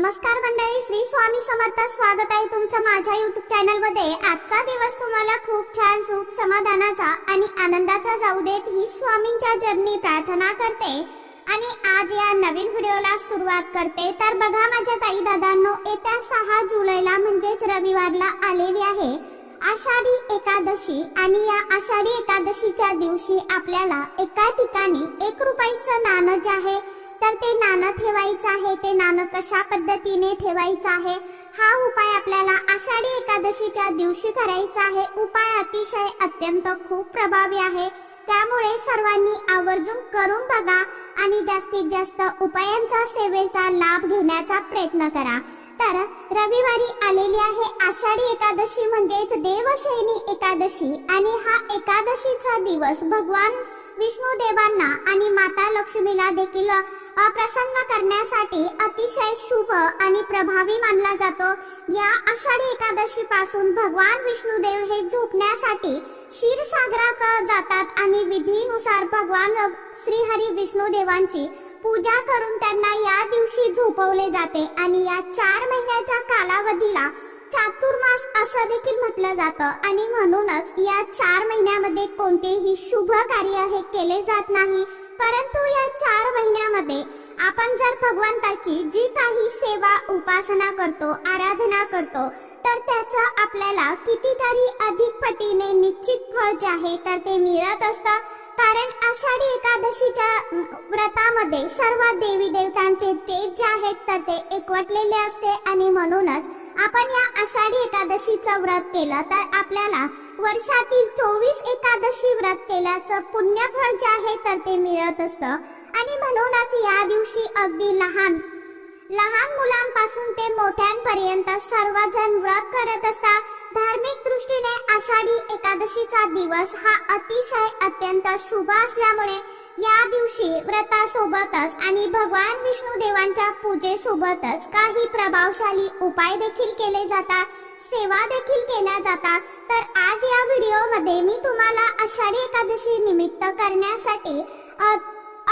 नमस्कार मंडळी, श्री स्वामी समर्थ. स्वागत आहे तुमचं माझ्या YouTube चॅनल मध्ये. आजचा दिवस तुम्हाला खूप छान सुख समाधानाचा आणि आनंदाचा जाऊ देत ही स्वामींच्या चरणी प्रार्थना करते आणि आज या नवीन व्हिडिओला सुरुवात करते. तर बघा माझ्या ताई दादांनो, येत्या 6 जुलैला म्हणजेच रविवारला आलेली आहे आषाढी एकादशी आणि या आषाढी एकादशीच्या दिवशी आपल्याला एका ठिकाणी 1 रुपयाचं नाणं जे आहे तर ते नाणं ठेवायचं आहे. ते नाणं कशा पद्धतीने ठेवायचं आहे हा उपाय आपल्याला आषाढी एकादशीच्या दिवशी करायचा आहे. उपाय अतिशय अत्यंत खूप प्रभावी आहे, त्यामुळे सर्वांनी आवर्जून करून बघा आणि जास्तीत जास्त उपायांचा सेवेचा लाभ घेण्याचा प्रयत्न करा. तर रविवारी आलेली आहे आषाढी एकादशी म्हणजेच देवशयनी एकादशी आणि हा एकादशीचा दिवस भगवान विष्णू देवांना आणि माता लक्ष्मीला देखील प्रसन्न करण्यासाठी अतिशय शुभ आणि प्रभावी मानला जातो. या आषाढी एकादशी पासून भगवान विष्णुदेव हे झोपण्यासाठी क्षीरसागरात जातात आणि विधीनुसार भगवान श्री हरी विष्णुदेवांची पूजा करून त्यांना या दिवशी झोपवले जाते आणि या 4 महिन्याच्या कालावधीला चातुर्मास असं देखील म्हटलं जातं आणि म्हणूनच या 4 महिन्यामध्ये कोणतेही शुभ कार्य हे केले जात नाही. परंतु या 4 महिन्यामध्ये आपण जर भगवंताची जी काही सेवा उपासना करतो, आराधना करतो, तर त्याचं आपल्याला कितीतरी अधिक पटीने निश्चित फळ जे आहे तर ते मिळत असतं. कारण आषाढी एकादशीच्या व्रतामध्ये सर्व देवी देवतांचे तेज जे आहेत तर ते एकवटलेले असते आणि म्हणूनच आपण या आषाढी एकादशीचं व्रत केलं तर आपल्याला वर्षातील 24 एकादशी व्रत केल्याचं पुण्यफळ जे आहे तर ते मिळत असतं. आणि म्हणूनच या दिवशी अगदी लहान मुलांपासून ते मोठ्यांपर्यंत सर्वजण व्रत करत असतात. धार्मिक दृष्टीने आषाढी एकादशीचा दिवस हा अतिशय अत्यंत शुभ असल्यामुळे या दिवशी व्रतासोबतच आणि भगवान विष्णू देवांच्या पूजेसोबतच काही प्रभावशाली उपाय देखील केले जातात, सेवा देखील केल्या जातात. तर आज या व्हिडिओमध्ये मी तुम्हाला आषाढी एकादशी निमित्त करण्यासाठी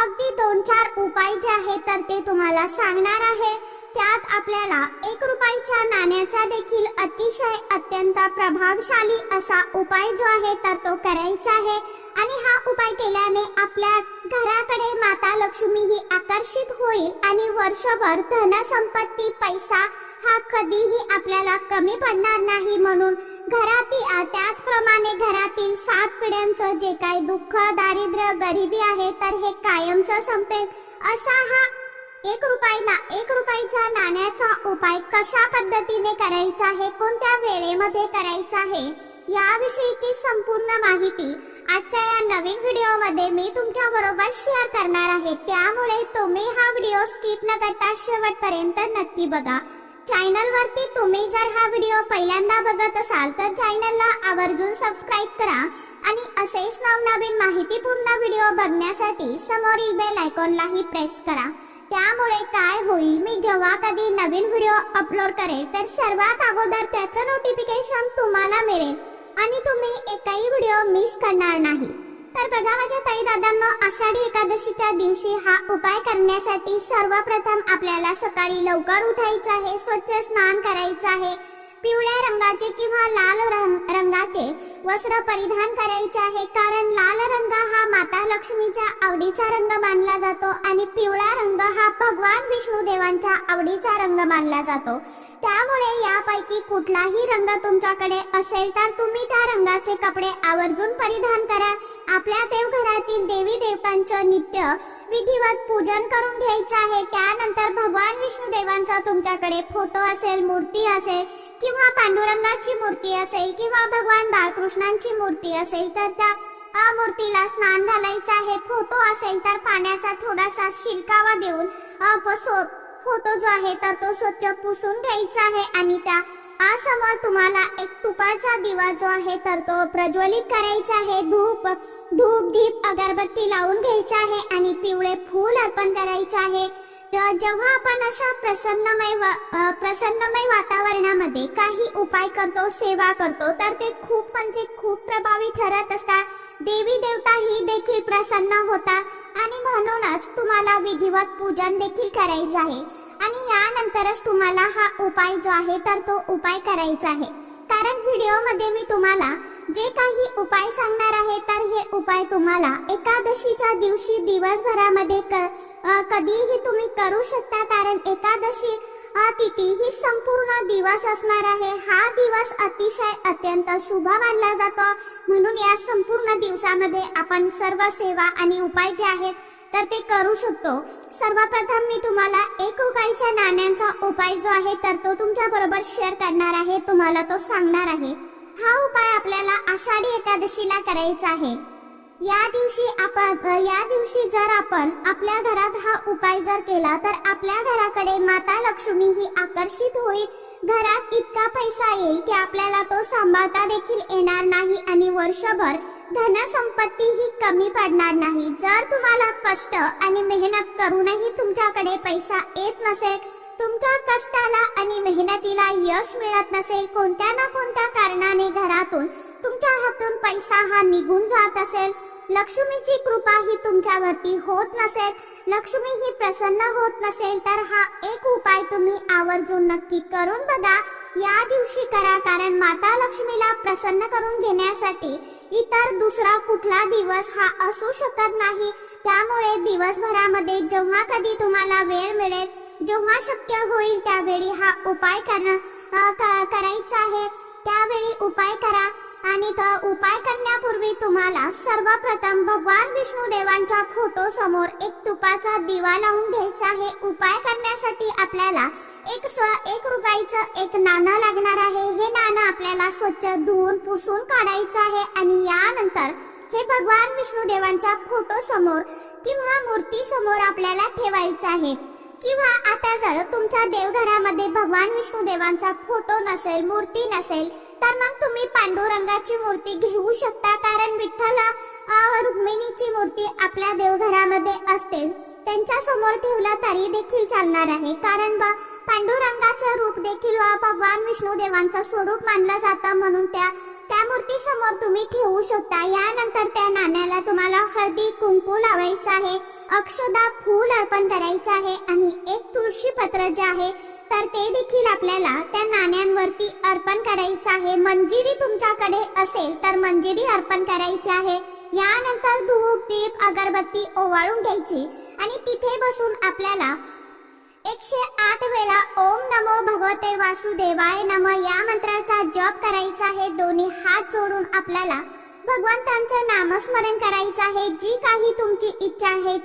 अगदी 2-4 उपाय जे आहेत तर ते तुम्हाला सांगणार आहे. त्यात आपल्याला 1 रुपयाच्या नाण्याचा देखील अतिशय अत्यंत प्रभावशाली असा उपाय जो आहे तर तो करायचा आहे आणि हा उपाय केल्याने आपल्या घराकडे माता लक्ष्मी ही आकर्षित होईल आणि वर्षभर धनसंपत्ती पैसा हा कधीही आपल्याला कमी पडणार नाही. म्हणून घरातील त्याचप्रमाणे घरातील 7 पिढ्यांचं जे काही दुःख, दारिद्र्य, गरिबी आहे तर हे कायमचं संपेल असा हा 1 रुपयाच्या नाण्याचा उपाय कशा पद्धतीने करायचा आहे, कोणत्या वेळेमध्ये करायचा आहे याविषयीची संपूर्ण माहिती आजच्या या नवीन व्हिडिओमध्ये मी तुमच्या बरोबर शेअर करणार आहे. त्यामुळे तुम्ही हा व्हिडिओ स्किप न करता शेवटपर्यंत नक्की बघा. चॅनल वरती तुम्ही जर हा व्हिडिओ पहिल्यांदा बघत असाल तर चॅनलला आवर्जून सबस्क्राइब करा आणि असेच नवनवीन माहितीपूर्ण व्हिडिओ बघण्यासाठी समोरील बेल आयकॉनलाही प्रेस करा. त्यामुळे काय होईल, मी जेव्हा कधी नवीन व्हिडिओ अपलोड करेल तर सर्वात अगोदर त्याचं नोटिफिकेशन तुम्हाला मिळेल आणि तुम्ही एकही व्हिडिओ मिस करणार नाही. तर बघा माझ्या ताई दादांनो, आषाढी एकादशीच्या दिवशी हा उपाय करण्यासाठी सर्वप्रथम आपल्याला सकाळी लवकर उठायचं आहे, स्वच्छ स्नान करायचं आहे, पिवळ्या रंगाचे किंवा लाल रंगाचे वस्त्र परिधान करायचे आहे. कारण लाल रंग हा माता लक्ष्मीच्या आवडीचा रंग मानला जातो आणि पिवळा रंग हा भगवान विष्णू देवांच्या आवडीचा रंग मानला जातो. त्यामुळे यापैकी कुठलाही रंग तुमच्याकडे असेल तर तुम्ही त्या रंगाचे कपडे आवर्जून परिधान करा. आपल्या देवघरातील देवी देवतांचं नित्य विधिवत पूजन करून घ्यायचं आहे. त्यानंतर भगवान विष्णू देवांचा तुमच्याकडे फोटो असेल, मूर्ती असेल किंवा पांडुरंगाची मूर्ती असेल किंवा भगवान बाळकृष्णांची मूर्ती असेल तर त्या मूर्तीला स्नान घालायचं आहे. फोटो असेल तर पाण्याचा थोडासा शिरकावा देऊन फोटो जो आहे तर तो स्वच्छ पुसून घ्यायचा आहे आणि त्या समोर तुम्हाला एक तुपाचा दिवा जो आहे तर तो प्रज्वलित करायचा आहे. धूप दीप अगरबत्ती लावून घ्यायचा आहे आणि पिवळे फूल अर्पण करायचे आहे. जेव्हा आपण अशा प्रसन्नमय वातावरणामध्ये काही उपाय करतो, सेवा करतो, तर ते खूप म्हणजे खूप प्रभावी ठरत असतात। देवी देवता ही देखील प्रसन्न होतात आणि म्हणूनच तुम्हाला विधिवत पूजन देखील करायचं आहे आणि यानंतरच तुम्हाला हा उपाय जो आहे तर तो उपाय करायचा आहे। कारण व्हिडिओमध्ये मी तुम्हाला जे काही उपाय सांगणार आहे तर हे उपाय तुम्हाला एकादशीच्या दिवशी दिवसभरामध्ये कधीही तुम्ही करू शकता। कारण एकादशी तिथी ही संपूर्ण दिवस असणार आहे। हा दिवस अतिशय अत्यंत शुभ मानला जातो, म्हणून या संपूर्ण दिवसामध्ये आपण सर्व सेवा आणि उपाय जे आहेत तर ते करू शकतो। सर्वप्रथम मी तुम्हाला एक रुपयाच्या नाण्याचा उपाय जो आहे तर तो तुमच्या बरोबर शेअर करणार आहे, तुम्हाला तो सांगणार आहे। हा उपाय आपल्याला आषाढी एकादशीला करायचा आहे। या दिवशी जर आपण आपल्या घरात हा उपाय जर केला तर आपल्या घराकडे माता लक्ष्मी ही आकर्षित होईल। घरात इतका पैसा येईल की आपल्याला तो सांभाळता देखील येणार नाही आणि वर्षभर धनसंपत्ती ही कमी पडणार नाही। जर तुम्हाला कष्ट आणि मेहनत करूनही तुमच्याकडे पैसा येत नसेल, तुमच्या कष्टाला आणि मेहनतीला यश मिळत नसेल, कोणत्या ना कोणत्या कारणाने घरातून तुमच्या हातून पैसा हा निघून जात असेल, लक्ष्मीची कृपा ही तुमच्यावरती होत नसेल, लक्ष्मी ही प्रसन्न होत नसेल, तर हा एक उपाय तुम्ही आवर्जून नक्की करून बघा। या दिवशी करा, कारण माता लक्ष्मीला प्रसन्न करून घेण्यासाठी इतर दुसरा कुठला दिवस हा असू शकत नाही। त्यामुळे दिवसभरामध्ये जेव्हा कधी तुम्हाला वेळ मिळेल, जेव्हा शक्य होईल त्यावेळी हा उपाय करायचा आहे, त्यावेळी उपाय करा। आणि तो उपाय करण्यापूर्वी तुम्हाला सर्वप्रथम भगवान विष्णू देवांच्या फोटो समोर एक तुपाचा दिवा लावून घ्यायचा आहे। उपाय करण्यासाठी आपल्याला एक रुपयाचं एक नाणं लागणार आहे। हे नाणं आपल्याला स्वच्छ धुवून पुसून काढायचं आहे आणि यानंतर हे भगवान विष्णू देवांच्या फोटो समोर किंवा मूर्ती समोर आपल्याला ठेवायचं आहे। किंवा आता जर तुमच्या देवघरामध्ये भगवान विष्णू देवांचा फोटो नसेल, मूर्ती नसेल, तर मग तुम्ही पांडुरंगाची मूर्ती घेऊ शकता। कारण विठ्ठल रुक्मिणीची मूर्ती आपल्या देवघरामध्ये असते, त्यांच्या समोर ठेवलं तरी देखील चालणार आहे। कारण पांडुरंगाचं रूप देखील भगवान विष्णू देवांचं स्वरूप मानलं जातं, म्हणून त्या मूर्ती समोर तुम्ही ठेवू शकता। यानंतर त्या नाण्याला तुम्हाला हळदी कुंकू लावायचं आहे, अक्षदा फूल अर्पण करायचं आहे आणि एक तुळशी पत्र जे आहे तर ते देखील आपल्याला त्या नाण्यांवरती अर्पण करायचं आहे। मंजिरी तुमच्याकडे असेल तर मंजिरी अर्पण करायची आहे। यानंतर धूप दीप अगरबत्ती ओवाळून घ्यायची आणि तिथे बसून आपल्याला 108 वेळा ओम नमो भगवते वासुदेवाय नमः या मंत्राचा जप करायचा आहे। दोन्ही हात जोडून आपल्याला भगवंतांचं नामस्मरण करायचं आहे। जी काही तुमची इच्छा आहे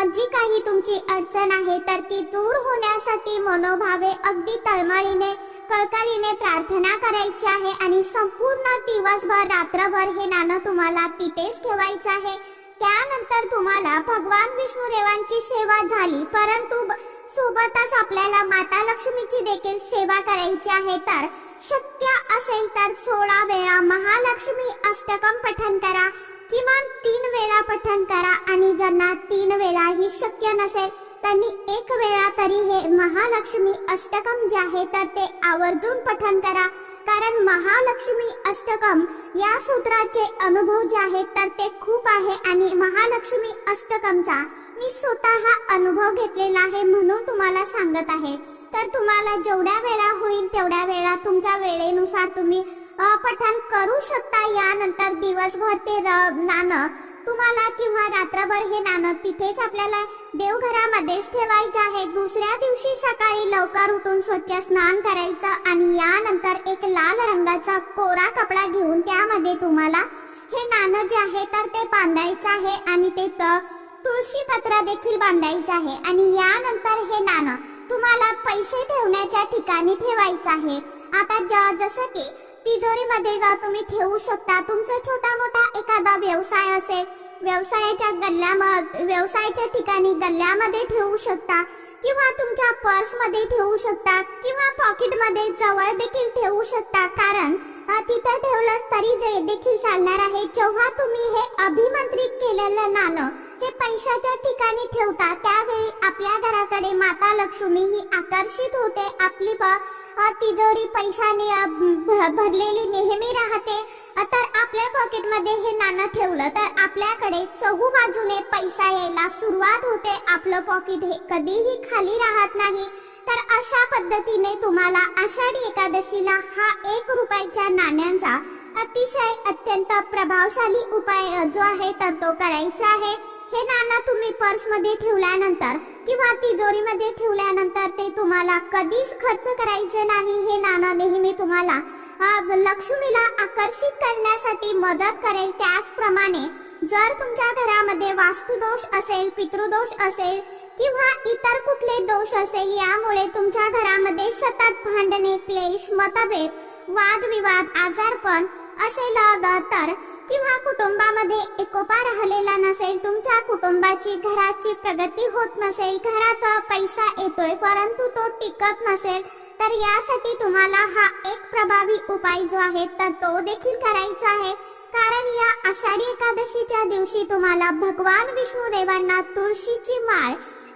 जी काही तुमची अडचण आहे तर ती दूर होण्यासाठी मनोभावे अगदी तळमळीने कळकळीने प्रार्थना करायची आहे आणि संपूर्ण दिवसभर रात्रभर हे नाणं तुम्हाला तिथेच ठेवायचं आहे। त्यानंतर तुम्हाला भगवान विष्णू देवांची सेवा झाली, परंतु सोबतच आपल्याला माता लक्ष्मीची देखील सेवा करायची आहे। तर शक्य असेल तर 16 वेळा महालक्ष्मी अष्टकम पठण करा, किमान 3 वेळा पठण करा आणि ज्यांना 3 वेळा ही शक्य नसेल त्यांनी 1 वेळा तरी हे महालक्ष्मी अष्टकम जे आहे तर ते आवर्जून पठण करा। कारण महालक्ष्मी अष्टकम या सूत्राचे अनुभव जे आहेत तर ते खूप आहे आणि महालक्ष्मी अष्टकमचा मी स्वतः अनुभव घेतलेला आहे, म्हणून तुम्हाला सांगत आहे। तर तुम्हाला जेवढ्या वेळा होईल तेवढ्या वेळा तुमच्या वेळेनुसार तुम्ही पठण करू शकता। यानंतर दिवसभर ते नाणं तुम्हाला किंवा रात्रभर हे नाणं तिथेच आपल्याला देवघरामध्येच ठेवायचं आहे। दुसऱ्या दिवशी सकाळी लवकर उठून स्वच्छ स्नान करायचं आणि यानंतर एक लाल रंगाचा कोरा कपडा घेऊन त्यामध्ये तुम्हाला हे नाणं जे आहे तर ते बांधायचं आहे आणि ते तुळशी पत्र देखील बांधायचं आहे आणि यानंतर हे नाणं तुम्हाला पैसे ठेवण्याच्या ठिकाणी ठेवायचं आहे। आता जसं की तिजोरीमध्ये तुम्ही ठेवू शकता. तुमचा छोटा मोठा एखादा व्यवसाय असेल, व्यवसायाच्या ठिकाणी गल्ल्यामध्ये ठेवू शकता किंवा तुमच्या पर्समध्ये ठेवू शकता किंवा पॉकेटमध्ये जवळ देखील ठेवू शकता. कारण तिथं ठेवलं तरी देखील चालणार आहे. जेव्हा तुम्ही हे अभिमंत्रित केलेलं नाणं हे पैशाच्या ठिकाणी ठेवता त्यावेळी आपल्या घराकडे माता लक्ष्मी ही आकर्षित होते. आपली तिजोरी पैशाने भरलेली नेहमी राहते. तर आपल्या पॉकेटमध्ये हे नाणं ठेवलं तर आपल्याकडे चहू बाजूने पैसा यायला सुरुवात होते. आपलं पॉकेट हे कधीही खाली राहत नाही. तर अशा पद्धतीने तुम्हाला आषाढी एकादशीला हा 1 रुपयाच्या नाण्यांचा अतिशय अत्यंत प्रभावशाली उपाय जो आहे तर तो करायचा आहे. हे नाणं तुम्ही पर्समध्ये ठेवल्यानंतर किंवा तिजोरीमध्ये ठेवल्यानंतर ते तुम्हाला कधीच खर्च करायचे नाही. हे नाणं नेहमी तुम्हाला लक्ष्मीला आकर्षित करण्यासाठी मदत करेल. त्याचप्रमाणे जर तुमच्या घरामध्ये वास्तुदोष असेल, पितृदोष असेल किंवा इतर कुठले दोष असेल, यामुळे तुमच्या घरामध्ये सतत भांडणे, क्लेश, मतभेद, वादविवाद, आजारपण असेल तर किंवा कुटुंबामध्ये एकोपा राहिलेला नसेल, तुमच्या कुटुंबाची घराची प्रगती होत नसेल, घरात पैसा येतोय परंतु तो टिकत नसेल, तर यासाठी तुम्हाला हा एक प्रभावी उपाय जो आहे तर तो देखील करायचा आहे. कारण या आषाढी एकादशीच्या दिवशी तुम्हाला भगवान विष्णुदेवांना तुळशीची माळ,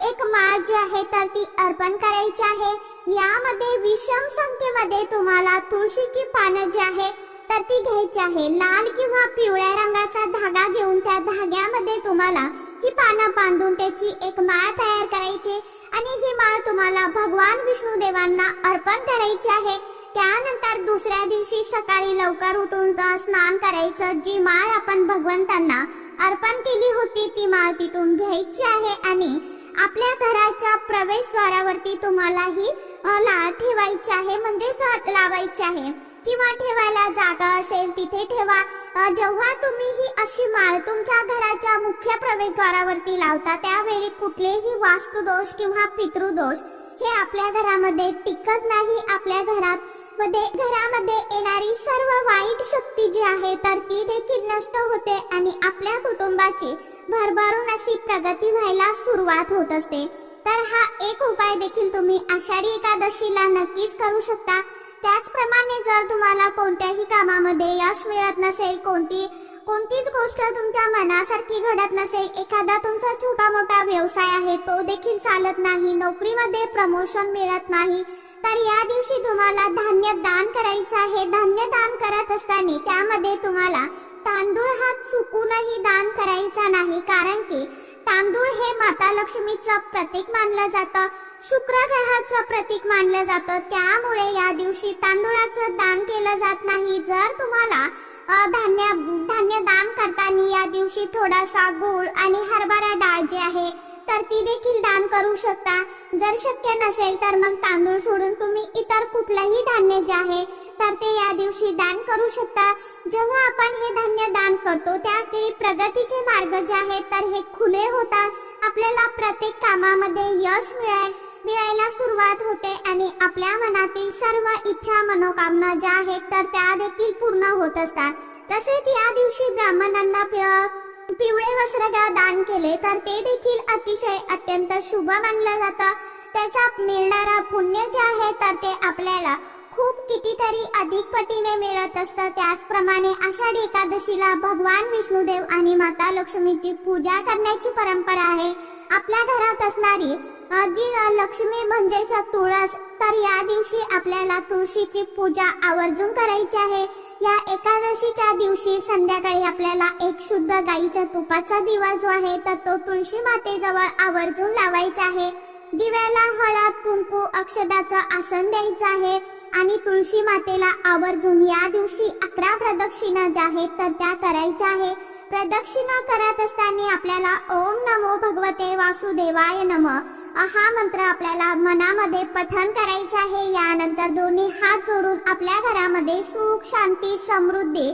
एक माळ जी आहे तर ती अर्पण करायची आहे. यामध्ये विषम संख्येमध्ये तुम्हाला तुळशीची पानं जी आहे तर ती घ्यायची आहे. लाल किंवा पिवळ्या रंगाचा धागा घेऊन त्या धाग्यामध्ये तुम्हाला ही पानं बांधून त्याची एक माळ तयार करायची आणि ही माळ तुम्हाला भगवान विष्णुदेवांना अर्पण करायची आहे. त्यानंतर दुसऱ्या दिवशी सकाळी लवकर उठून स्नान करायचं. जी माळ आपण भगवंतांना अर्पण केली होती ती माळ तिथून घ्यायची आहे आणि आपल्या घराच्या प्रवेशद्वारावरती तुम्हाला ही ठेवायची आहे, म्हणजे लावायची आहे किंवा ठेवायला जागा असेल तिथे ठेवा. जेव्हा तुम्ही ही अशी माळ तुमच्या घराच्या मुख्य प्रवेशद्वारावरती लावता त्यावेळी कुठलेही वास्तुदोष किंवा पितृदोष हे आपल्या घरामध्ये टिकत नाही. आपल्या घरामध्ये येणारी सर्व वाईट शक्ती जी आहे तर ती देखील नष्ट होते आणि आपल्या कुटुंबाची भरभरून अशी प्रगती व्हायला सुरुवात होत असते. तर हा एक उपाय देखील तुम्ही आषाढी एकादशीला नक्कीच करू शकता. त्याचप्रमाणे जर तुम्हाला कोणत्याही कामामध्ये यश मिळत नसेल, कोणतीच गोष्ट तुमच्या मनासारखी घडत नसेल, एखादा तुमचा छोटा मोठा व्यवसाय आहे तो देखील चालत नाही, नोकरीमध्ये प्रमोशन मिळत नाही, तर या दिवशी तुम्हाला धान्य दान करायचं आहे. धान्य दान करत असताना त्यामध्ये तुम्हाला तांदूळ हा चुकूनही दान करायचा नाही. कारण की तांदूळ हे माता लक्ष्मीचं प्रतीक मानलं जातं, शुक्र ग्रहाचं प्रतीक मानलं जातं. त्यामुळे या दिवशी तांदूळाचं दान केलं जात नाही. जर तुम्हाला धान्य दान करताना या दिवशी थोडासा गूळ आणि हरभरा डाळ जे आहे तर ती देखील दान करू शकता. जर शक्य नसेल तर मग तांदूळ सोडून तुम्ही इतर कुठलंही धान्य जे आहे तर ते या दिवशी दान करू शकता. जेव्हा आपण हे धान्य दान करतो त्यावेळी प्रगतीचे मार्ग जे आहेत तर हे खुले होतात. आपल्याला प्रत्येक कामामध्ये यश मिळायला सुरुवात होते आणि आपल्या मनातील सर्व इच्छा मनोकामना ज्या आहेत तर त्या देखील पूर्ण होत असतात. तसेच या दिवशी ब्राह्मणांना पिवळे वस्त्र दान केले तर ते देखील अतिशय अत्यंत शुभ मानलं जातं. त्याचा मिळणारा पुण्य जे आहे तर ते आपल्याला खूप कितीतरी अधिक पटीने मिळत असतं. त्याचप्रमाणे आषाढी एकादशीला भगवान विष्णुदेव आणि माता लक्ष्मीची पूजा करण्याची परंपरा आहे. आपल्या घरात असणारी जी लक्ष्मी म्हणजेच तुळस, तर या दिवशी आपल्याला तुळशीची पूजा आवर्जून करायची आहे. या एकादशीच्या दिवशी संध्याकाळी आपल्याला एक शुद्ध गाईच्या तुपाचा दिवा जो आहे तर तो तुळशी मातेजवळ आवर्जून लावायचा आहे. दिव्याला हळद, कुंकू, अक्षदाचं आसन द्यायचं आहे आणि तुळशी मातेला आवर्जून या दिवशी 11 प्रदक्षिणा ज्या आहेत तर त्या करायच्या आहे. प्रदक्षिणा करत असताना आपल्याला ओम नमो भगवते वासुदेवाय नमः हा मंत्र आपल्याला मनामध्ये पठण करायचा आहे. यानंतर दोन्ही हात जोडून आपल्या घरामध्ये सुख, शांती, समृद्धी,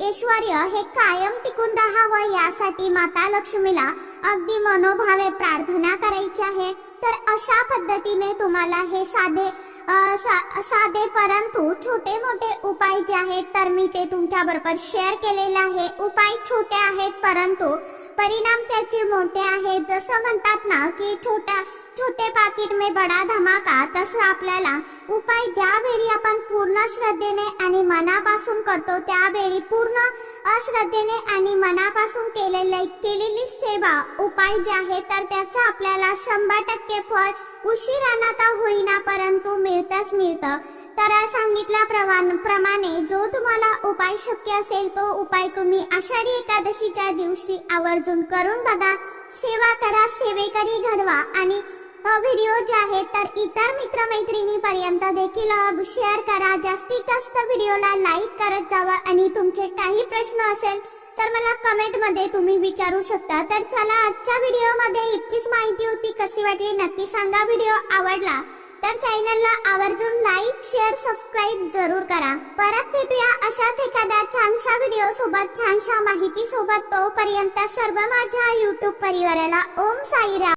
ऐश्वर्य हे कायम टिकून राहावं यासाठी माता लक्ष्मीला अगदी मनोभावे प्रार्थना करायची आहे. तर अशा पद्धतीने तुम्हाला हे साधे साधे परंतु छोटे मोठे उपाय जे आहेत तर मी ते तुमच्या बरोबर शेअर केलेले आहे. उपाय छोटे आहेत परंतु परिणाम त्याचे मोठे आहेत. जसं म्हणतात ना की छोटे पाकिट में बडा धमाका, तसं आपल्याला उपाय ज्यावेळी आपण पूर्ण श्रद्धेने आणि मनापासून करतो त्यावेळी पूर्ण श्रद्धेने आणि मनापासून केलेली सेवा उपाय जे आहे तर त्याचा आपल्याला 100% फळ उशिराने का होईना परंतु मिळतच मिळतं. तर सांगितल्याप्रमाणे जो तुम्हाला उपाय शक्य असेल तो उपाय तुम्ही आषाढी एकादशीच्या दिवशी आवर्जून करून बघा. सेवा करा, सेवेकरी घडवा आणि व्हिडिओ जे आहे तर इतर मित्रमैत्रिणींपर्यंत देखील शेअर करा. जास्तीत जास्त व्हिडिओला लाईक करत जावा आणि तुमचे काही प्रश्न असेल तर मला कमेंट मध्ये तुम्ही विचारू शकता. तर चला, आजच्या व्हिडिओमध्ये इतकीच माहिती होती. कशी वाटली नक्की सांगा. व्हिडिओ आवडला तर चॅनलला आवर्जून लाईक, शेअर, सबस्क्राईब जरूर करा. परत भेटूया अशाच एखाद्या छानशा व्हिडिओ सोबत, छानशा माहिती सोबत. तोपर्यंत सर्व माझ्या YouTube परिवाराला ओम साईराम.